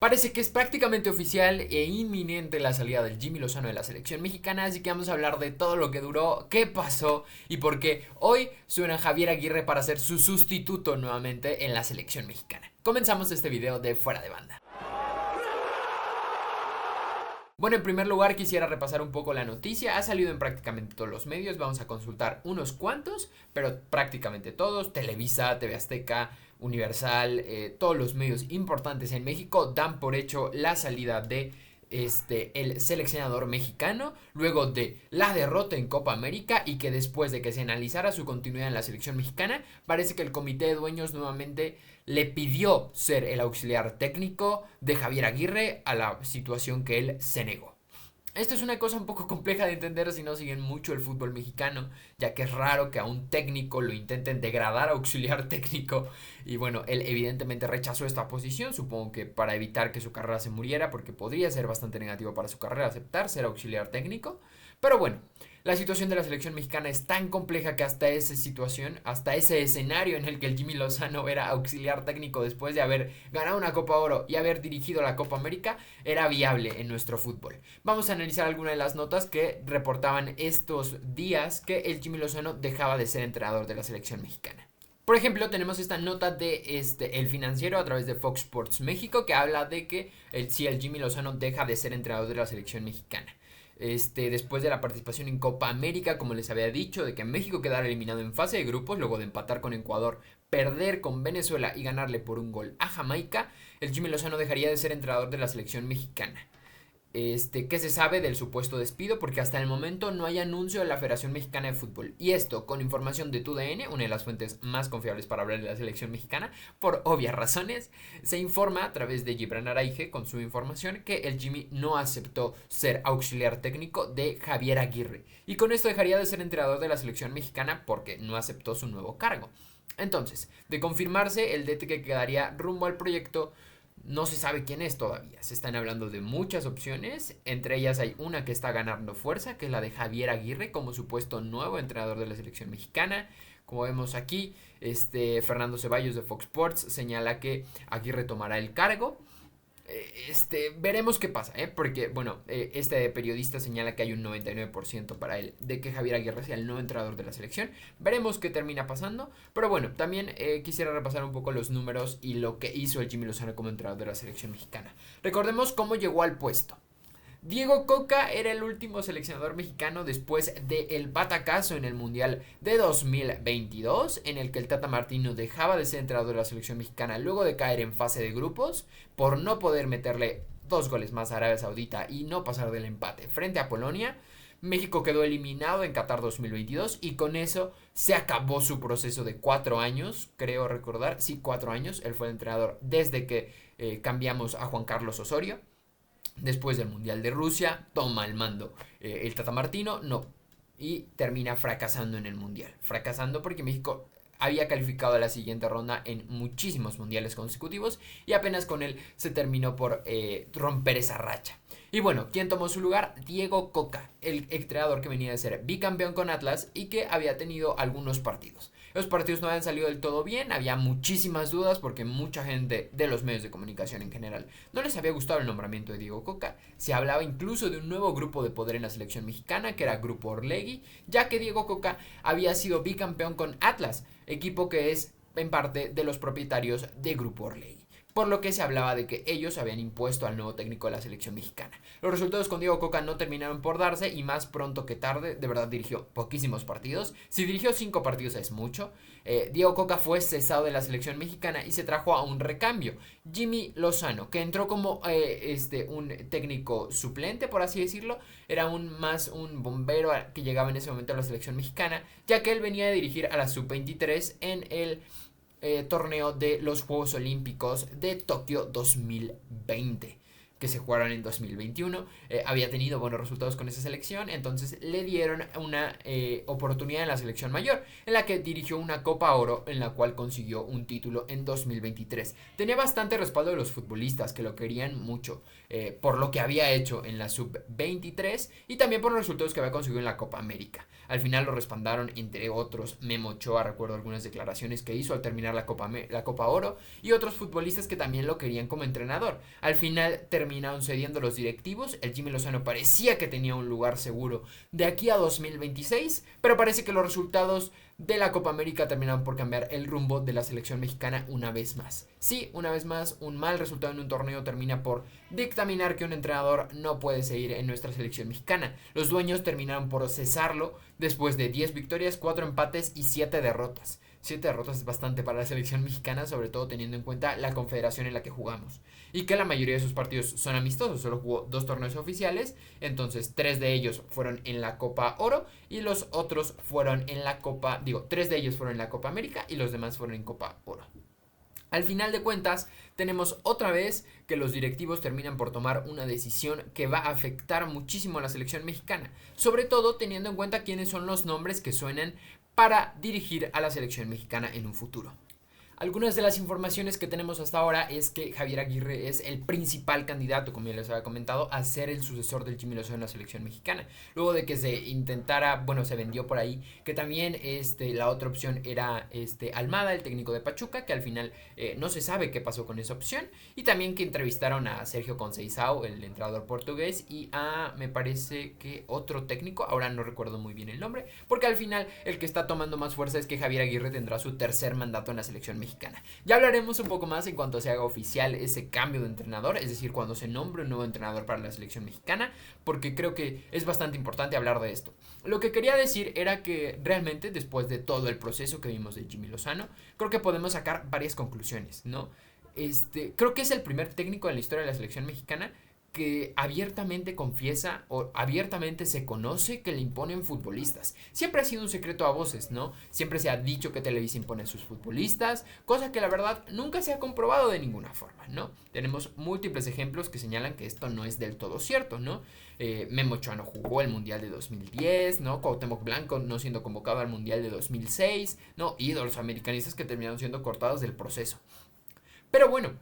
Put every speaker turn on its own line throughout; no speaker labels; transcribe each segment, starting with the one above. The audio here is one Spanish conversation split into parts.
Parece que es prácticamente oficial e inminente la salida del Jimmy Lozano de la selección mexicana, así que vamos a hablar de todo lo que duró, qué pasó y por qué hoy suena Javier Aguirre para ser su sustituto nuevamente en la selección mexicana. Comenzamos este video de Fuera de Banda. Bueno, en primer lugar quisiera repasar un poco la noticia. Ha salido en prácticamente todos los medios. Vamos a consultar unos cuantos, pero prácticamente todos. Televisa, TV Azteca, Universal, todos los medios importantes en México dan por hecho la salida de el seleccionador mexicano luego de la derrota en Copa América, y que después de que se analizara su continuidad en la selección mexicana, parece que el comité de dueños nuevamente le pidió ser el auxiliar técnico de Javier Aguirre, a la situación que él se negó. Esto es una cosa un poco compleja de entender si no siguen mucho el fútbol mexicano, ya que es raro que a un técnico lo intenten degradar a auxiliar técnico. Y bueno, él evidentemente rechazó esta posición, supongo que para evitar que su carrera se muriera, porque podría ser bastante negativo para su carrera aceptar ser auxiliar técnico. Pero bueno, la situación de la selección mexicana es tan compleja que hasta esa situación, hasta ese escenario en el que el Jimmy Lozano era auxiliar técnico después de haber ganado una Copa Oro y haber dirigido la Copa América, era viable en nuestro fútbol. Vamos a analizar algunas de las notas que reportaban estos días que el Jimmy Lozano dejaba de ser entrenador de la selección mexicana. Por ejemplo, tenemos esta nota de El Financiero a través de Fox Sports México, que habla de que si el Jimmy Lozano deja de ser entrenador de la selección mexicana. Después de la participación en Copa América, como les había dicho, de que México quedara eliminado en fase de grupos, luego de empatar con Ecuador, perder con Venezuela y ganarle por un gol a Jamaica, el Jimmy Lozano dejaría de ser entrenador de la selección mexicana. ¿Qué se sabe del supuesto despido? Porque hasta el momento no hay anuncio de la Federación Mexicana de Fútbol. Y esto con información de TUDN, una de las fuentes más confiables para hablar de la selección mexicana, por obvias razones. Se informa a través de Gibran Araige, con su información, que el Jimmy no aceptó ser auxiliar técnico de Javier Aguirre. Y con esto dejaría de ser entrenador de la selección mexicana porque no aceptó su nuevo cargo. Entonces, de confirmarse, el DT que quedaría rumbo al proyecto no se sabe quién es todavía. Se están hablando de muchas opciones. Entre ellas hay una que está ganando fuerza, que es la de Javier Aguirre como supuesto nuevo entrenador de la selección mexicana. Como vemos aquí, Fernando Ceballos de Fox Sports señala que Aguirre tomará el cargo. Veremos qué pasa, porque bueno, este periodista señala que hay un 99% para él de que Javier Aguirre sea el nuevo entrenador de la selección. Veremos qué termina pasando, pero bueno, también quisiera repasar un poco los números y lo que hizo el Jimmy Lozano como entrenador de la selección mexicana. Recordemos cómo llegó al puesto. Diego Coca era el último seleccionador mexicano después del batacazo en el Mundial de 2022, en el que el Tata Martino dejaba de ser entrenador de la selección mexicana luego de caer en fase de grupos por no poder meterle 2 goles más a Arabia Saudita y no pasar del empate frente a Polonia. México quedó eliminado en Qatar 2022 y con eso se acabó su proceso de 4 años, creo recordar, sí, 4 años. Él fue el entrenador desde que cambiamos a Juan Carlos Osorio. Después del Mundial de Rusia, toma el mando el Tata Martino, no, y termina fracasando en el Mundial. Fracasando porque México había calificado a la siguiente ronda en muchísimos mundiales consecutivos y apenas con él se terminó por romper esa racha. Y bueno, ¿quién tomó su lugar? Diego Coca, el entrenador que venía de ser bicampeón con Atlas y que había tenido algunos partidos. Los partidos no habían salido del todo bien, había muchísimas dudas porque mucha gente de los medios de comunicación en general no les había gustado el nombramiento de Diego Coca. Se hablaba incluso de un nuevo grupo de poder en la selección mexicana, que era Grupo Orlegui, ya que Diego Coca había sido bicampeón con Atlas, equipo que es en parte de los propietarios de Grupo Orlegui, por lo que se hablaba de que ellos habían impuesto al nuevo técnico de la selección mexicana. Los resultados con Diego Coca no terminaron por darse y más pronto que tarde, de verdad dirigió poquísimos partidos. Si dirigió 5 partidos es mucho. Diego Coca fue cesado de la selección mexicana y se trajo a un recambio, Jimmy Lozano, que entró como un técnico suplente, por así decirlo. Era más un bombero que llegaba en ese momento a la selección mexicana, ya que él venía de dirigir a la sub-23 en el torneo de los Juegos Olímpicos de Tokio 2020. que se jugaron en 2021. Había tenido buenos resultados con esa selección, entonces le dieron una oportunidad en la selección mayor, en la que dirigió una Copa Oro, en la cual consiguió un título en 2023. Tenía bastante respaldo de los futbolistas, que lo querían mucho, por lo que había hecho en la Sub-23 y también por los resultados que había conseguido en la Copa América. Al final lo respaldaron, entre otros, Memo Ochoa, recuerdo algunas declaraciones que hizo al terminar la Copa Oro, y otros futbolistas que también lo querían como entrenador. Al final terminaron cediendo los directivos, el Jimmy Lozano parecía que tenía un lugar seguro de aquí a 2026, pero parece que los resultados de la Copa América terminaron por cambiar el rumbo de la selección mexicana una vez más. Sí, una vez más, un mal resultado en un torneo termina por dictaminar que un entrenador no puede seguir en nuestra selección mexicana. Los dueños terminaron por cesarlo después de 10 victorias, 4 empates y 7 derrotas. 7 derrotas es bastante para la selección mexicana, sobre todo teniendo en cuenta la confederación en la que jugamos. Y que la mayoría de sus partidos son amistosos, solo jugó 2 torneos oficiales, entonces 3 de ellos fueron en la Copa Oro y los otros fueron en la Copa, 3 de ellos fueron en la Copa América y los demás fueron en Copa Oro. Al final de cuentas, tenemos otra vez que los directivos terminan por tomar una decisión que va a afectar muchísimo a la selección mexicana, sobre todo teniendo en cuenta quiénes son los nombres que suenan para dirigir a la selección mexicana en un futuro. Algunas de las informaciones que tenemos hasta ahora es que Javier Aguirre es el principal candidato, como ya les había comentado, a ser el sucesor del Jimmy Lozano en la selección mexicana. Luego de que se intentara, se vendió por ahí, que también la otra opción era Almada, el técnico de Pachuca, que al final no se sabe qué pasó con esa opción. Y también que entrevistaron a Sergio Conceição, el entrenador portugués, y a, me parece que otro técnico, ahora no recuerdo muy bien el nombre, porque al final el que está tomando más fuerza es que Javier Aguirre tendrá su tercer mandato en la selección mexicana. Ya hablaremos un poco más en cuanto se haga oficial ese cambio de entrenador, es decir, cuando se nombre un nuevo entrenador para la selección mexicana, porque creo que es bastante importante hablar de esto. Lo que quería decir era que realmente después de todo el proceso que vimos de Jimmy Lozano, creo que podemos sacar varias conclusiones, ¿no? Creo que es el primer técnico en la historia de la selección mexicana que abiertamente confiesa o abiertamente se conoce que le imponen futbolistas. Siempre ha sido un secreto a voces, ¿no? Siempre se ha dicho que Televisa impone a sus futbolistas, cosa que la verdad nunca se ha comprobado de ninguna forma, ¿no? Tenemos múltiples ejemplos que señalan que esto no es del todo cierto, ¿no? Memo Ochoa no jugó el Mundial de 2010, ¿no? Cuauhtémoc Blanco no siendo convocado al Mundial de 2006, ¿no? Ídolos americanistas que terminaron siendo cortados del proceso. Pero bueno,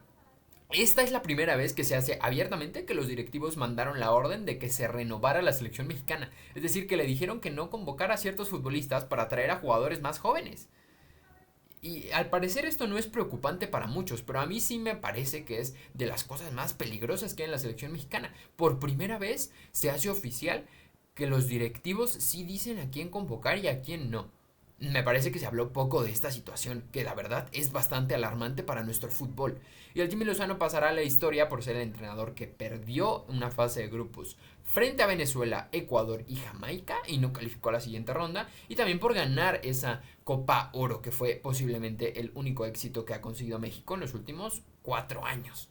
esta es la primera vez que se hace abiertamente que los directivos mandaron la orden de que se renovara la selección mexicana. Es decir, que le dijeron que no convocara a ciertos futbolistas para atraer a jugadores más jóvenes. Y al parecer esto no es preocupante para muchos, pero a mí sí me parece que es de las cosas más peligrosas que hay en la selección mexicana. Por primera vez se hace oficial que los directivos sí dicen a quién convocar y a quién no. Me parece que se habló poco de esta situación, que la verdad es bastante alarmante para nuestro fútbol. Y el Jimmy Lozano pasará a la historia por ser el entrenador que perdió una fase de grupos frente a Venezuela, Ecuador y Jamaica y no calificó a la siguiente ronda, y también por ganar esa Copa Oro, que fue posiblemente el único éxito que ha conseguido México en los últimos 4 años.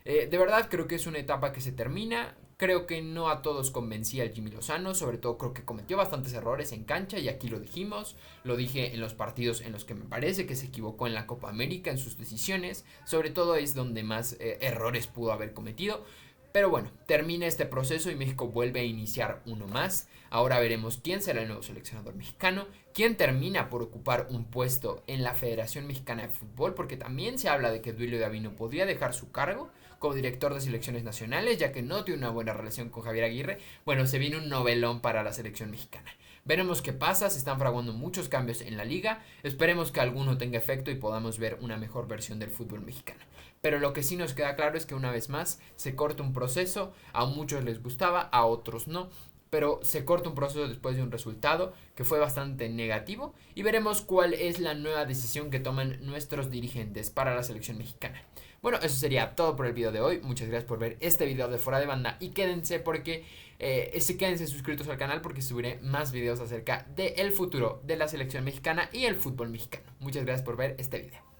De verdad creo que es una etapa que se termina. Creo que no a todos convencía el Jimmy Lozano, sobre todo creo que cometió bastantes errores en cancha y aquí lo dijimos, lo dije en los partidos en los que me parece que se equivocó en la Copa América en sus decisiones, sobre todo es donde más errores pudo haber cometido. Pero bueno, termina este proceso y México vuelve a iniciar uno más. Ahora veremos quién será el nuevo seleccionador mexicano, quién termina por ocupar un puesto en la Federación Mexicana de Fútbol, porque también se habla de que Duilio Davino podría dejar su cargo como director de selecciones nacionales, ya que no tiene una buena relación con Javier Aguirre. Bueno, se viene un novelón para la selección mexicana. Veremos qué pasa, se están fraguando muchos cambios en la liga, esperemos que alguno tenga efecto y podamos ver una mejor versión del fútbol mexicano. Pero lo que sí nos queda claro es que una vez más se corta un proceso, a muchos les gustaba, a otros no, pero se corta un proceso después de un resultado que fue bastante negativo y veremos cuál es la nueva decisión que toman nuestros dirigentes para la selección mexicana. Bueno, eso sería todo por el video de hoy. Muchas gracias por ver este video de Fuera de Banda y quédense porque quédense suscritos al canal porque subiré más videos acerca del futuro de la selección mexicana y el fútbol mexicano. Muchas gracias por ver este video.